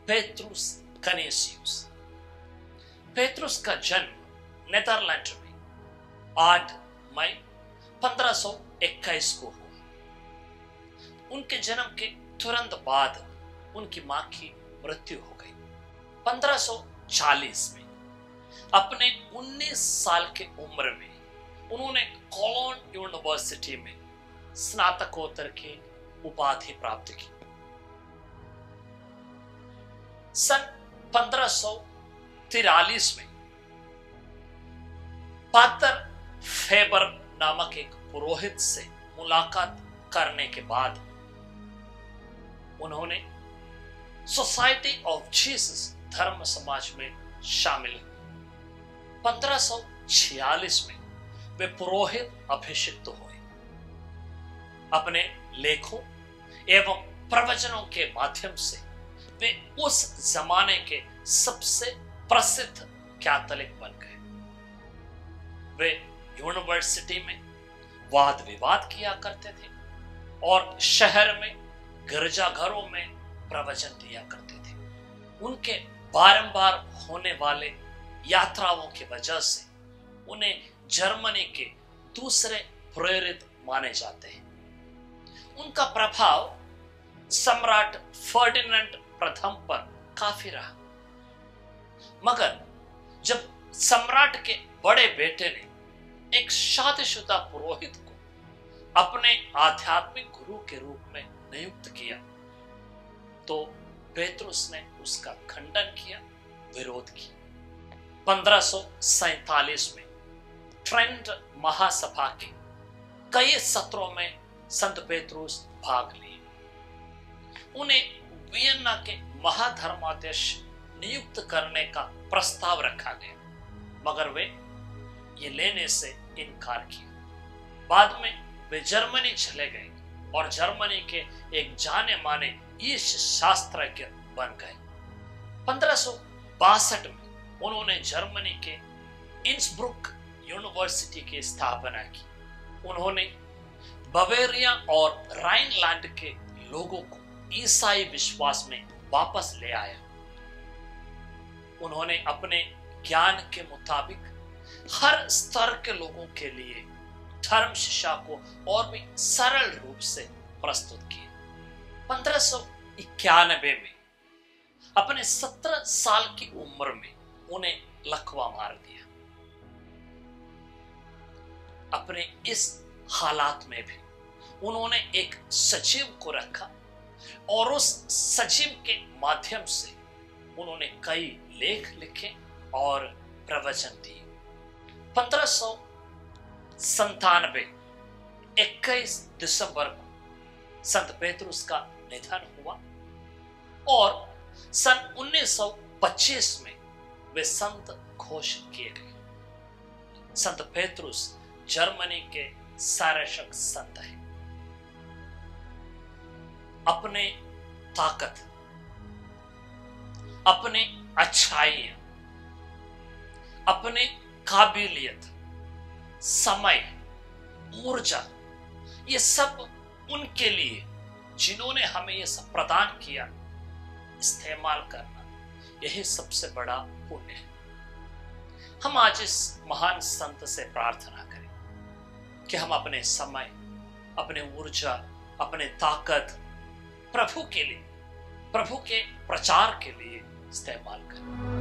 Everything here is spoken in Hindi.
पेट्रुस कनेसियुस। पेट्रुस का जन्म नेदरलैंड में 8 मई 1521 को हुआ। उनके जन्म के तुरंत बाद उनकी मां की मृत्यु हो गई। 1540 में अपने 19 साल की उम्र में उन्होंने कोलोन यूनिवर्सिटी में स्नातकोत्तर की उपाधि प्राप्त की। सन 1543 में पातर फेबर नामक एक पुरोहित से मुलाकात करने के बाद उन्होंने सोसाइटी ऑफ जीसस धर्म समाज में शामिल हुए। 1546 में वे पुरोहित अभिषिक्त हुए। अपने लेखों एवं प्रवचनों के माध्यम से वे उस जमाने के सबसे प्रसिद्ध कैथोलिक बन गए। वे यूनिवर्सिटी में वाद विवाद किया करते थे और शहर में गिरजाघरों में प्रवचन दिया करते थे। उनके बारंबार होने वाले यात्राओं की वजह से उन्हें जर्मनी के दूसरे प्रेरित माने जाते हैं। उनका प्रभाव सम्राट फर्डिनेंड प्रथम पर काफी रहा, मगर जब सम्राट के बड़े बेटे ने एक शादीशुदा पुरोहित को अपने आध्यात्मिक गुरु के रूप में नियुक्त किया तो पेट्रुस ने उसका खंडन किया, विरोध किया। 1547 में ट्रेंट महासभा के कई सत्रों में संत पेट्रुस भाग लिए। उन्हें वियना के महाधर्माध्यक्ष नियुक्त करने का प्रस्ताव रखा गया, मगर वे ये लेने से इनकार किया। बाद में वे जर्मनी चले गए और जर्मनी के एक जाने माने ईश शास्त्रज्ञ बन गए। 1562 में उन्होंने जर्मनी के इंसब्रुक यूनिवर्सिटी की स्थापना की। उन्होंने बवेरिया और राइनलैंड के लोगों को ईसाई विश्वास में वापस ले आया। उन्होंने अपने ज्ञान के मुताबिक हर स्तर के लोगों के लिए धर्म शिक्षा को और भी सरल रूप से प्रस्तुत किया। 1591 में अपने 17 साल की उम्र में उन्हें लकवा मार दिया। अपने इस हालात में भी उन्होंने एक सचिव को रखा और उस सचिव के माध्यम से उन्होंने कई लेख लिखे और प्रवचन दिए। 1597 21 दिसंबर को संत पेट्रुस का निधन हुआ और सन 1925 में वे संत घोषित किए गए। संत पेट्रुस जर्मनी के सारशक संत हैं। अपने ताकत, अपने अच्छाइयां, अपने काबिलियत, समय, ऊर्जा, ये सब उनके लिए जिन्होंने हमें ये सब प्रदान किया, इस्तेमाल करना, यही सबसे बड़ा पुण्य है। हम आज इस महान संत से प्रार्थना करें कि हम अपने समय, अपने ऊर्जा, अपने ताकत प्रभु के लिए, प्रभु के प्रचार के लिए इस्तेमाल करें।